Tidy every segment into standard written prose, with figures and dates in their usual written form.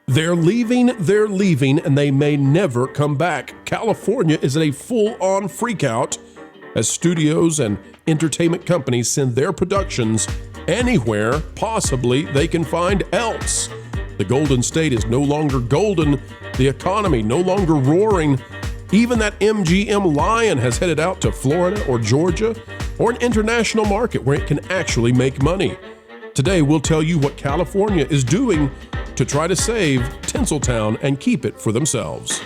They're leaving, and they may never come back. California is in a full-on freakout as studios and entertainment companies send their productions anywhere possibly they can find else. The Golden State is no longer golden, the economy no longer roaring. Even that MGM lion has headed out to Florida or Georgia or an international market where it can actually make money. Today, we'll tell you what California is doing to try to save Tinseltown and keep it for themselves.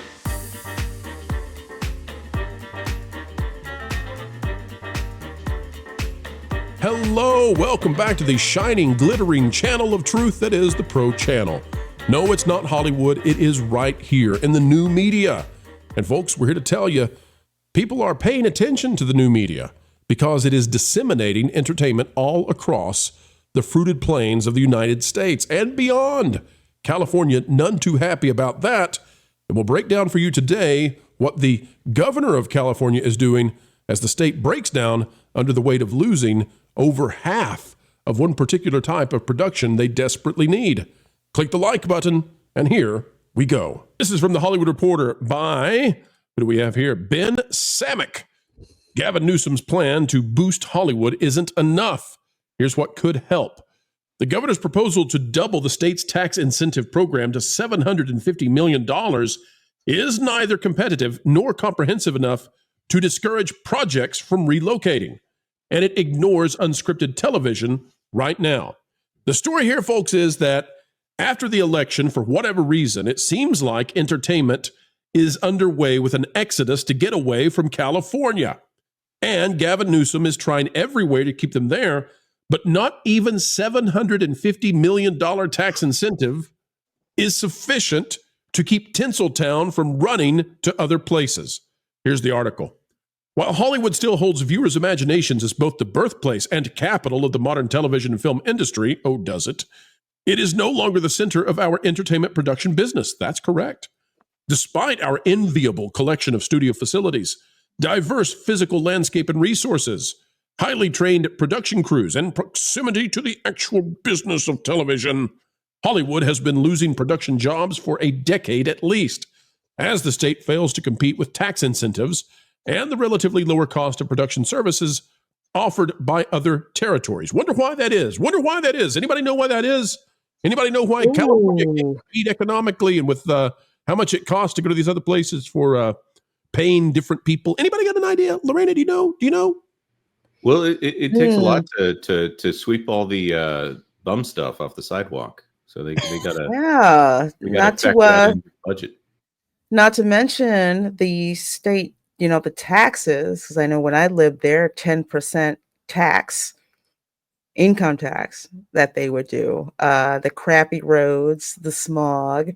Hello, welcome back to the shining, glittering channel of truth that is the Pro Channel. No, it's not Hollywood, it is right here in the new media. And folks, we're here to tell you, people are paying attention to the new media because it is disseminating entertainment all across the fruited plains of the United States and beyond. California, none too happy about that. And we'll break down for you today what the governor of California is doing as the state breaks down under the weight of losing over half of one particular type of production they desperately need. Click the like button, and here we go. This is from The Hollywood Reporter by, who do we have here? Ben Samick. Gavin Newsom's plan to boost Hollywood isn't enough. Here's what could help. The governor's proposal to double the state's tax incentive program to $750 million is neither competitive nor comprehensive enough to discourage projects from relocating, and it ignores unscripted television right now. The story here, folks, is that after the election, for whatever reason, it seems like entertainment is underway with an exodus to get away from California. And Gavin Newsom is trying every way to keep them there, but not even $750 million tax incentive is sufficient to keep Tinseltown from running to other places. Here's the article. While Hollywood still holds viewers' imaginations as both the birthplace and capital of the modern television and film industry, oh, does it? It is no longer the center of our entertainment production business. That's correct. Despite our enviable collection of studio facilities, diverse physical landscape and resources, highly trained production crews, and proximity to the actual business of television, Hollywood has been losing production jobs for a decade at least, as the state fails to compete with tax incentives and the relatively lower cost of production services offered by other territories. Wonder why that is. Anybody know why that is? Anybody know why California can't compete economically and with how much it costs to go to these other places for paying different people? Anybody got an idea? Lorena, do you know? Well, it takes a lot to sweep all the bum stuff off the sidewalk. So they got to budget. Not to mention the state, the taxes, because I know when I lived there, 10% tax, income tax that they would do, the crappy roads, the smog,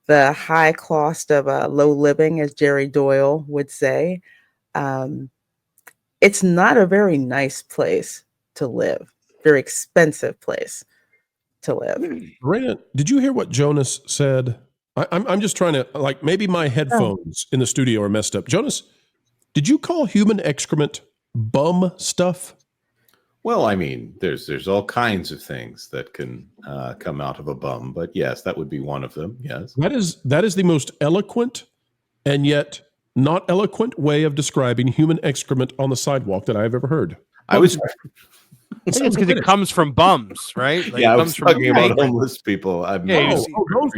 the high cost of low living, as Jerry Doyle would say. It's not a very nice place to live, very expensive place to live. Rena, did you hear what Jonas said? I'm just trying to, maybe my headphones in the studio are messed up. Jonas, did you call human excrement bum stuff? Well, I mean, there's all kinds of things that can come out of a bum, but yes, that would be one of them. Yes, that is the most eloquent and yet not eloquent way of describing human excrement on the sidewalk that I've ever heard. I think it's because it comes from bums, right? I was talking about homeless people. Those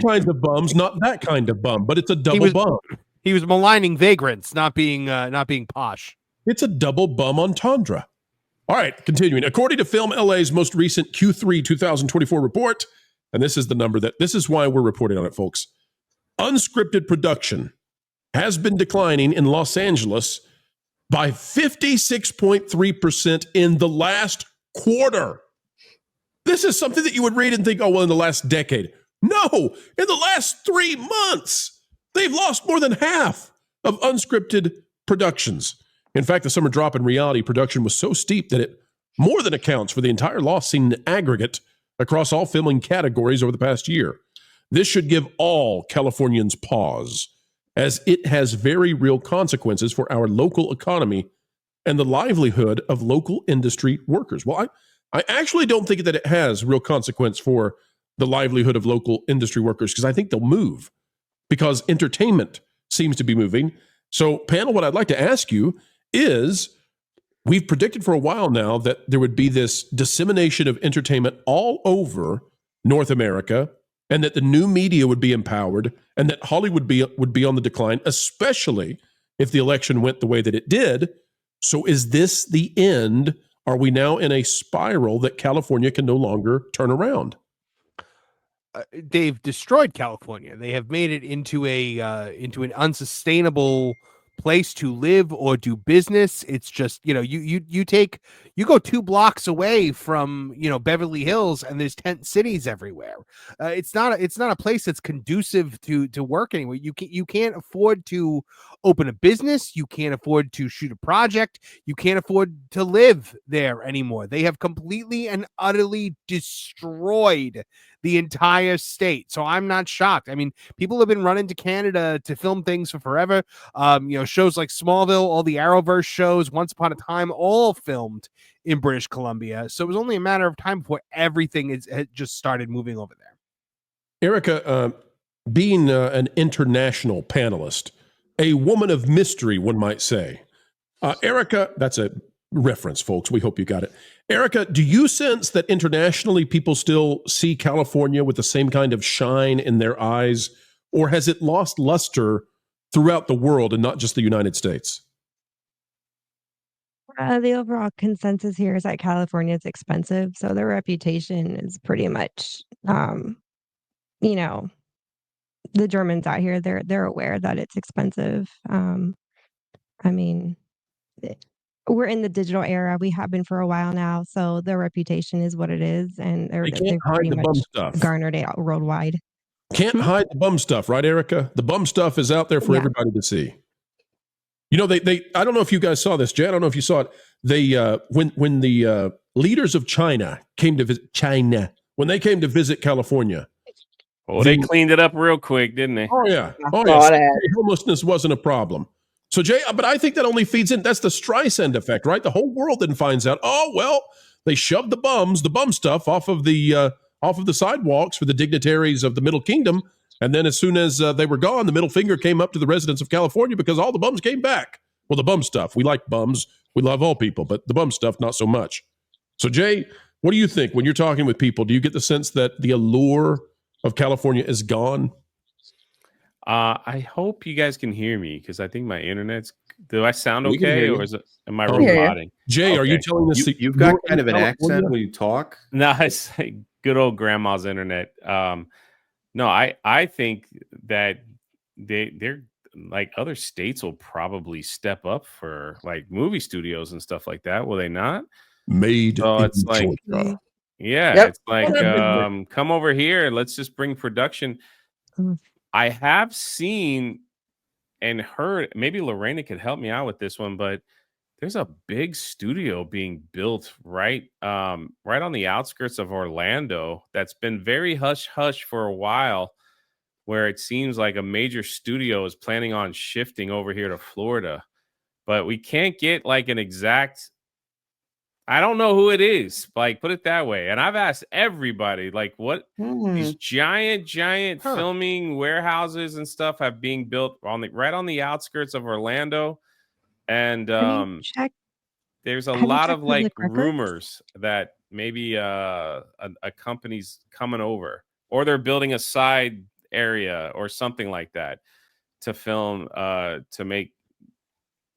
kinds of bums, not that kind of bum, but it's a double bum. He was maligning vagrants, not being posh. It's a double bum entendre. All right, continuing. According to Film LA's most recent Q3 2024 report, and this is the number this is why we're reporting on it, folks. Unscripted production has been declining in Los Angeles by 56.3% in the last quarter. This is something that you would read and think, in the last decade. No, in the last 3 months, they've lost more than half of unscripted productions. In fact, the summer drop in reality production was so steep that it more than accounts for the entire loss seen in aggregate across all filming categories over the past year. This should give all Californians pause, as it has very real consequences for our local economy and the livelihood of local industry workers. Well, I actually don't think that it has real consequence for the livelihood of local industry workers, because I think they'll move because entertainment seems to be moving. So, panel, what I'd like to ask you is, we've predicted for a while now that there would be this dissemination of entertainment all over North America, and that the new media would be empowered, and that Hollywood would be on the decline, especially if the election went the way that it did. So is this the end? Are we now in a spiral that California can no longer turn around? They've destroyed California. They have made it into an unsustainable place to live or do business. It's just, you go 2 blocks away from, Beverly Hills, and there's tent cities everywhere. It's not a place that's conducive to work anywhere. You can't afford to open a business. You can't afford to shoot a project. You can't afford to live there anymore. They have completely and utterly destroyed the entire state. So I'm not shocked. I mean, people have been running to Canada to film things for forever. Shows like Smallville, all the Arrowverse shows, Once Upon a Time, all filmed in British Columbia. So it was only a matter of time before everything had just started moving over there. Erica, being an international panelist, a woman of mystery, one might say. Erica, that's a reference, folks. We hope you got it. Erica, do you sense that internationally people still see California with the same kind of shine in their eyes, or has it lost luster throughout the world and not just the United States? The overall consensus here is that California is expensive, so their reputation is pretty much, the Germans out here, they're aware that it's expensive. We're in the digital era. We have been for a while now, so their reputation is what it is, and they're pretty much garnered it out worldwide. Can't hide the bum stuff, right, Erica? The bum stuff is out there for everybody to see. They I don't know if you guys saw this, Jay. I don't know if you saw it. They when the leaders of China came to visit California. Oh, they cleaned it up real quick, didn't they? Oh yeah. Homelessness wasn't a problem. So Jay, but I think that only feeds in. That's the Streisand effect, right? The whole world then finds out. Oh well, they shoved the bum stuff off of the sidewalks for the dignitaries of the Middle Kingdom, and then as soon as they were gone, the middle finger came up to the residents of California because all the bums came back. Well, the bum stuff, we like bums, we love all people, but the bum stuff, not so much. So Jay, what do you think when you're talking with people? Do you get the sense that the allure of California is gone? I hope you guys can hear me because I think my internet's. Do I sound okay, or am I roboting? Jay, okay. Are you telling us you've got kind of an accent when you talk? No, it's like good old grandma's internet. No, I think that they're like other states will probably step up for like movie studios and stuff like that. Will they not? It's like, it's like come over here. Let's just bring production. I have seen and heard, maybe Lorena could help me out with this one, but there's a big studio being built right on the outskirts of Orlando that's been very hush-hush for a while, where it seems like a major studio is planning on shifting over here to Florida. But we can't get like an exact... I don't know who it is, like, put it that way. And I've asked everybody, like, what these giant filming warehouses and stuff have being built right on the outskirts of Orlando. And there's a lot of like rumors that maybe a company's coming over, or they're building a side area or something like that to film, to make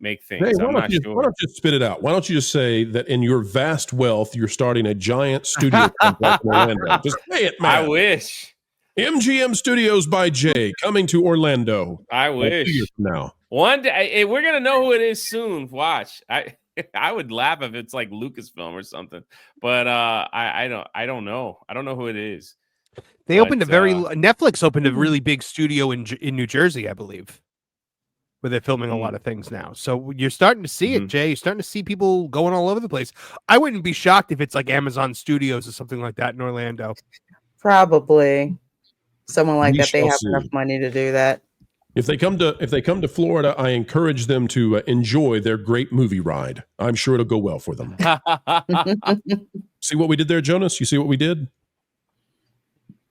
things. Hey, I'm not sure. Why don't you spit it out? Why don't you just say that in your vast wealth, you're starting a giant studio complex in Orlando? Just say it, man. I wish. MGM Studios by Jay coming to Orlando. I wish. 2 years from now. One day, we're gonna know who it is soon. Watch. I would laugh if it's like Lucasfilm or something, but I don't know. I don't know who it is. Opened Netflix opened a really big studio in New Jersey, I believe, where they're filming a lot of things now. So you're starting to see it, Jay. You're starting to see people going all over the place. I wouldn't be shocked if it's like Amazon Studios or something like that in Orlando. Probably someone like that. They have enough money to do that. If they come to Florida, I encourage them to enjoy their great movie ride. I'm sure it'll go well for them. See what we did there, Jonas? You see what we did?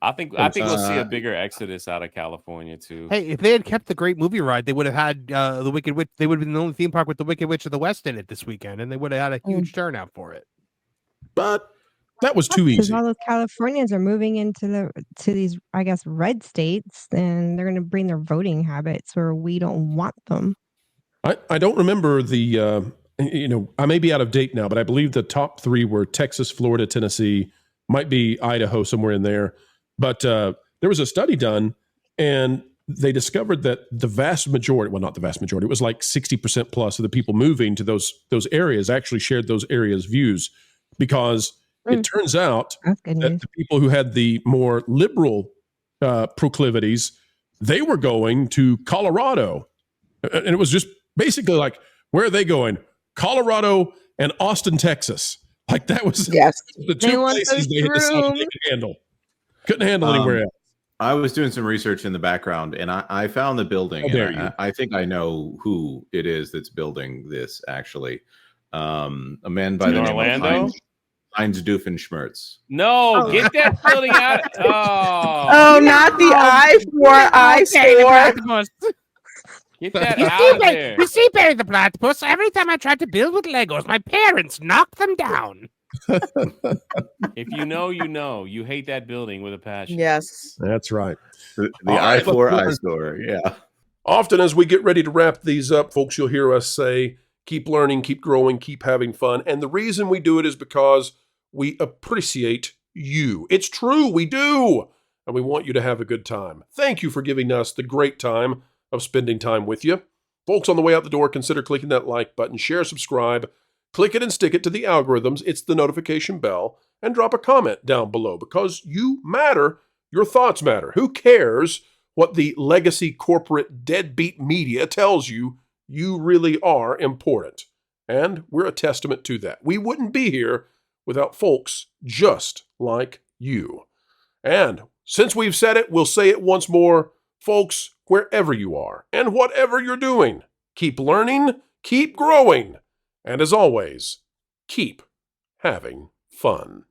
I think we'll see a bigger exodus out of California too. Hey, if they had kept the Great Movie Ride, they would have had the Wicked Witch. They would have been the only theme park with the Wicked Witch of the West in it this weekend, and they would have had a huge turnout for it. But that was too easy. Because all those Californians are moving into these, I guess, red states, and they're going to bring their voting habits where we don't want them. I don't remember the. I may be out of date now, but I believe the top 3 were Texas, Florida, Tennessee, might be Idaho, somewhere in there. But there was a study done, and they discovered that the vast majority, well, not the vast majority, it was like 60% plus of the people moving to those areas actually shared those areas' views, because it turns out that the people who had the more liberal proclivities, they were going to Colorado. And it was just basically like, where are they going? Colorado and Austin, Texas. Like that was the 2 places they had decided they could handle. Couldn't handle anywhere else. I was doing some research in the background, and I found the building. And I think I know who it is that's building this, actually. A man by the name of Heinz Doofenshmirtz. No, get that building out. Oh, not the I4 store. Get that out there. You see, Barry the Platypus, every time I tried to build with Legos, my parents knocked them down. If you know, you know. You hate that building with a passion. Yes. That's right. The I4 eyesore, yeah. Often as we get ready to wrap these up, folks, you'll hear us say, keep learning, keep growing, keep having fun. And the reason we do it is because we appreciate you. It's true, we do. And we want you to have a good time. Thank you for giving us the great time of spending time with you. Folks, on the way out the door, consider clicking that like button, share, subscribe, click it and stick it to the algorithms. It's the notification bell, and drop a comment down below, because you matter. Your thoughts matter. Who cares what the legacy corporate deadbeat media tells you? You really are important. And we're a testament to that. We wouldn't be here without folks just like you. And since we've said it, we'll say it once more. Folks, wherever you are and whatever you're doing, keep learning, keep growing, and as always, keep having fun.